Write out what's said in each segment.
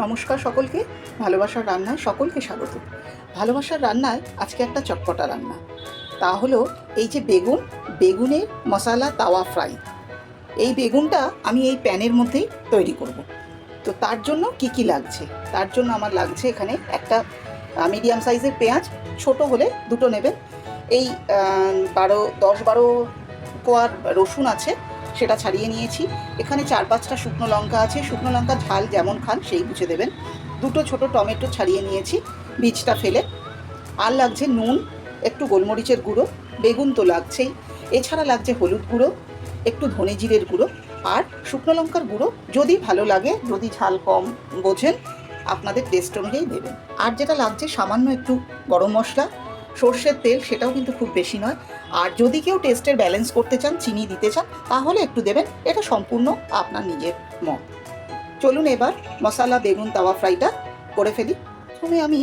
নমস্কার সকলকে, ভালোবাসার রান্নায় সকলকে স্বাগত। ভালোবাসার রান্নায় আজকে একটা চটপটা রান্না, তা হলো এই যে বেগুনের মশলা তাওয়া ফ্রাই। এই বেগুনটা আমি এই প্যানের মধ্যেই তৈরি করব। তো তার জন্য কি লাগছে, তার জন্য আমার লাগছে এখানে একটা মিডিয়াম সাইজের পেঁয়াজ, ছোট হলে দুটো নেবেন। এই 10-12 কোয়া রসুন আছে, সেটা ছাড়িয়ে নিয়েছি। এখানে 4-5টা শুকনো লঙ্কা আছে, শুকনো লঙ্কা ঝাল যেমন খান সেই বুঝে দেবেন। দুটো ছোট টমেটো ছাড়িয়ে নিয়েছি বীজটা ফেলে। আর লাগছে নুন, একটু গোলমরিচের গুঁড়ো, বেগুন তো লাগছেই, এছাড়া লাগছে হলুদ গুঁড়ো, একটু ধনে জিরের গুঁড়ো আর শুকনো লঙ্কার গুঁড়ো যদি ভালো লাগে, যদি ঝাল কম বোঝেন আপনাদের টেস্ট অনুযায়ী দেবেন। আর যেটা লাগছে সামান্য একটু গরম মশলা, সর্ষের তেল, সেটাও কিন্তু খুব বেশি নয়। আর যদি কেউ টেস্টের ব্যালেন্স করতে চান, চিনি দিতে চান, তাহলে একটু দেবেন, এটা সম্পূর্ণ আপনার নিজের মত। চলুন এবার মশলা বেগুন তাওয়া ফ্রাইটা করে ফেলি। প্রথমে আমি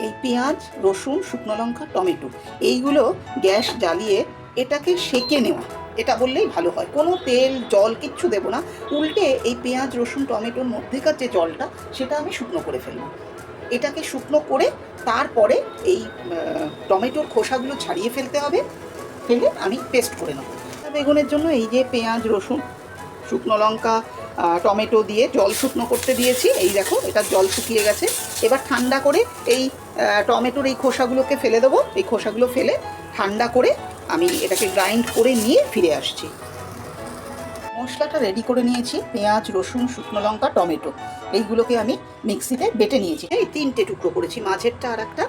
এই পেঁয়াজ, রসুন, শুকনো লঙ্কা, টমেটো এইগুলো গ্যাস জ্বালিয়ে এটাকে সেঁকে নেওয়া, এটা বললেই ভালো হয়। কোনো তেল জল কিচ্ছু দেবো না, উল্টে এই পেঁয়াজ রসুন টমেটোর মধ্যেকার যে জলটা সেটা আমি শুকনো করে ফেলবো। এটাকে শুকনো করে তারপরে এই টমেটোর খোসাগুলো ছাড়িয়ে ফেলতে হবে, ফেলে আমি পেস্ট করে নেব। বেগুনের জন্য এই যে পেঁয়াজ রসুন শুকনো লঙ্কা টমেটো দিয়ে জল শুকনো করতে দিয়েছি, এই দেখো এটা জল শুকিয়ে গেছে। এবার ঠান্ডা করে এই টমেটোর এই খোসাগুলোকে ফেলে দেবো। এই খোসাগুলো ফেলে ঠান্ডা করে আমি এটাকে গ্রাইন্ড করে নিয়ে ফিরে আসছি। মশলাটা রেডি করে নিয়েছি, পেঁয়াজ রসুন শুকনো লঙ্কা টমেটো এইগুলোকে আমি মিক্সিতে বেটে নিয়েছি। এই 3টে টুকরো করেছি, মাঝেরটা আর একটা,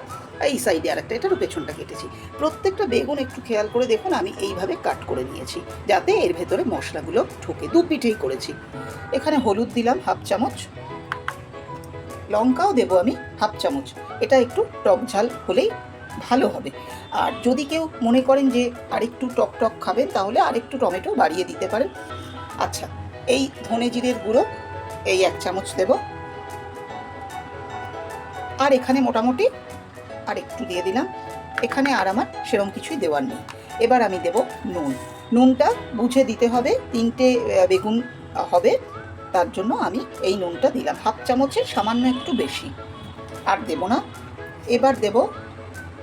এই সাইডে আর একটা, এটারও পেছনটা কেটেছি। প্রত্যেকটা বেগুন একটু খেয়াল করে দেখুন, আমি এইভাবে কাট করে নিয়েছি যাতে এর ভেতরে মশলাগুলো ঢোকে। দু পিঠেই করেছি। এখানে হলুদ দিলাম 1/2 চামচ, লঙ্কাও দেবো আমি 1/2 চামচ। এটা একটু টক ঝাল হলেই ভালো হবে। আর যদি কেউ মনে করেন যে আরেকটু টক টক খাবেন, তাহলে আরেকটু টমেটো বাড়িয়ে দিতে পারেন। আচ্ছা, এই ধনে জিরের গুঁড়ো এই 1 চামচ দেব। আর এখানে মোটামুটি আর একটু দিয়ে দিলাম। এখানে আর আমার সেরকম কিছুই দেওয়ার নেই। এবার আমি দেব নুন। নুনটা বুঝে দিতে হবে, 3টে বেগুন হবে, তার জন্য আমি এই নুনটা দিলাম। 1/2 চামচের সামান্য একটু বেশি, আর দেব না। এবার দেব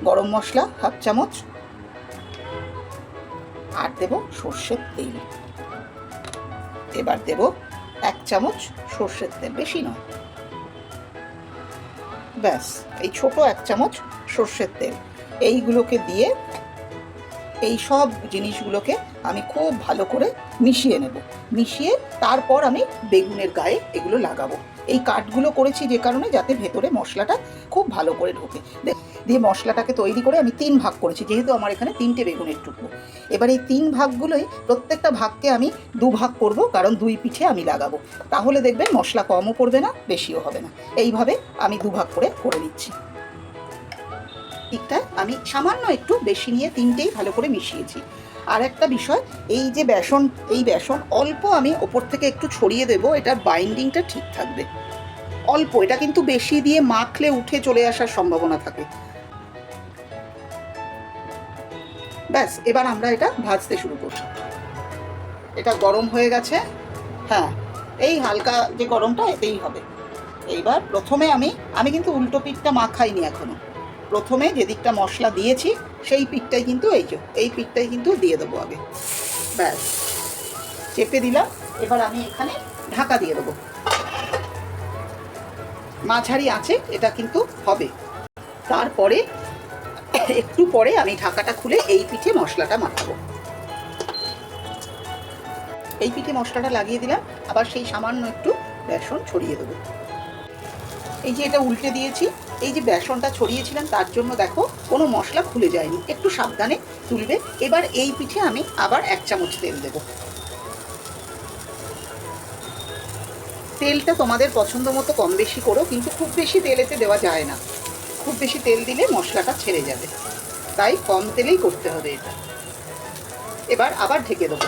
গরম মশলা 1/2 চামচ, আর দেব সর্ষের তেল। এবার দেব 1 চামচ সর্ষের তেল, বেশি নয়, ব্যাস এই ছোট 1 চামচ সর্ষের তেল। এইগুলোকে দিয়ে এই সব জিনিসগুলোকে আমি খুব ভালো করে মিশিয়ে নেব। মিশিয়ে তারপর আমি বেগুনের গায়ে এগুলো লাগাবো। এই কাটগুলো করেছি যে কারণে, যাতে ভেতরে মশলাটা খুব ভালো করে ঢোকে। দিয়ে মশলাটাকে তৈরি করে আমি 3 ভাগ করেছি, যেহেতু আমার এখানে 3টে বেগুনের টুকরো। এবার এই 3 ভাগগুলোই, প্রত্যেকটা ভাগকে আমি 2 ভাগ করব, কারণ 2 পিঠে আমি লাগাবো। তাহলে দেখবেন মশলা কমও পড়বে না, বেশিও হবে না। এইভাবে আমি 2 ভাগ করে নিচ্ছি। ঠিকঠাক আমি সামান্য একটু বেশি নিয়ে 3টেই ভালো করে মিশিয়েছি। আর একটা বিষয়, এই যে বেসন, এই বেসন অল্প আমি ওপর থেকে একটু ছড়িয়ে দেবো, এটার বাইন্ডিংটা ঠিক থাকবে। অল্প, এটা কিন্তু বেশি দিয়ে মাখলে উঠে চলে আসার সম্ভাবনা থাকে। ব্যাস, এবার আমরা এটা ভাজতে শুরু করব। এটা গরম হয়ে গেছে, হ্যাঁ এই হালকা যে গরমটা এতেই হবে। এইবার প্রথমে আমি কিন্তু উল্টো পিঠটা মাখাইনি এখনো। প্রথমে যে দিকটা মশলা দিয়েছি সেই পিঠটাই কিন্তু এই পিঠটাই কিন্তু দিয়ে দেবো আগে। ব্যাস, চেপে দিলাম। এবার আমি এখানে ঢাকা দিয়ে দেবো, মাঝারি আঁচে এটা কিন্তু হবে। তারপরে একটু পরে আমি ঢাকাটা খুলে এই পিঠে মশলাটা মাখাবো। এই পিঠে মশলাটা লাগিয়ে দিলাম, আবার সেই সামান্য একটু বেসন ছড়িয়ে দেবো। এই যে এটা উল্টে দিয়েছি, এই যে বেসনটা ছড়িয়েছিলাম তার জন্য দেখো কোনো মশলা খুলে যায়নি, একটু সাবধানে তুলবে। এবার এই পিঠে আমি আবার 1 চামচ তেল দেব। তেলটা তোমাদের পছন্দ মতো কম বেশি করো, কিন্তু খুব বেশি তেল এতে দেওয়া যায় না। খুব বেশি তেল দিলে মশলাটা ছেড়ে যাবে, তাই কম তেলেই করতে হবে এটা। এবার আবার ঢেকে দেবো।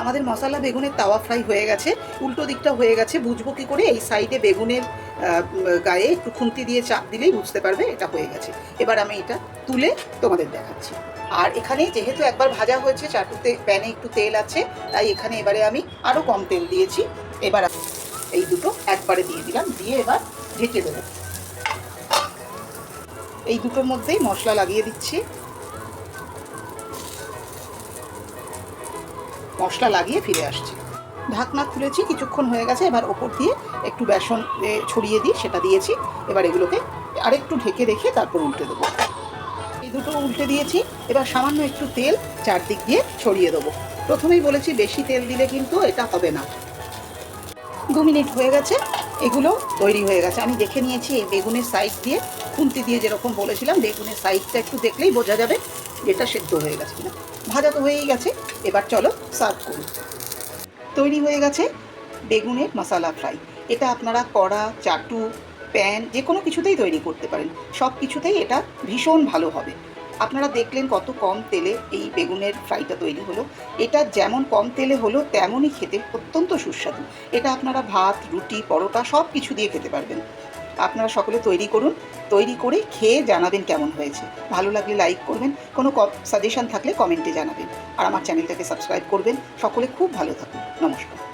আমাদের মশলা বেগুনের তাওয়া ফ্রাই হয়ে গেছে। উল্টো দিকটা হয়ে গেছে, বুঝবো কী করে? এই সাইডে বেগুনের গায়ে একটু খুন্তি দিয়ে চাপ দিলেই বুঝতে পারবে এটা হয়ে গেছে। এবার আমি এটা তুলে তোমাদের দেখাচ্ছি। আর এখানে যেহেতু একবার ভাজা হয়েছে, চাটুতে প্যানে একটু তেল আছে, তাই এখানে এবারে আমি আরও কম তেল দিয়েছি। এবার এই দুটো একবারে দিয়ে দিলাম, দিয়ে এবার ঢেকে দেবো। এই দুটোর মধ্যেই মশলা লাগিয়ে দিচ্ছি। মশলা লাগিয়ে ফিরে আসছি। ঢাকনা খুলেছি, কিছুক্ষণ হয়ে গেছে। এবার ওপর দিয়ে একটু বেসন ছড়িয়ে দিই, সেটা দিয়েছি। এবার এগুলোকে আরেকটু ঢেকে রেখে তারপর উল্টে দেবো। এই দুটো উল্টে দিয়েছি। এবার সামান্য একটু তেল চারদিক দিয়ে ছড়িয়ে দেবো। প্রথমেই বলেছি বেশি তেল দিলে কিন্তু এটা হবে না। 2 মিনিট হয়ে গেছে, এগুলো তৈরি হয়ে গেছে। আমি দেখে নিয়েছি এই বেগুনের সাইড দিয়ে, খুন্তি দিয়ে যেরকম বলেছিলাম, বেগুনের সাইডটা একটু দেখলেই বোঝা যাবে যেটা সেদ্ধ হয়ে গেছে কিনা। ভাজা তো হয়েই গেছে, এবার চলো সার্ভ করুন। তৈরি হয়ে গেছে বেগুনের মশালা ফ্রাই। এটা আপনারা কড়া, চাটু, প্যান যে কোনো কিছুতেই তৈরি করতে পারেন। সব কিছুতেই এটা ভীষণ ভালো হবে। আপনারা দেখলেন কত কম তেলে এই বেগুনের ফ্রাইটা তৈরি হলো। এটা যেমন কম তেলে হলো তেমনই খেতে অত্যন্ত সুস্বাদু। এটা আপনারা ভাত, রুটি, পরোটা সব কিছু দিয়ে খেতে পারবেন। আপনারা সকলে তৈরি করুন, তৈরি করে খেয়ে জানাবেন কেমন হয়েছে। ভালো লাগলে লাইক করবেন, কোনো সাজেশন থাকলে কমেন্টে জানাবেন, আর আমার চ্যানেলটাকে সাবস্ক্রাইব করবেন। সকলে খুব ভালো থাকুন। নমস্কার।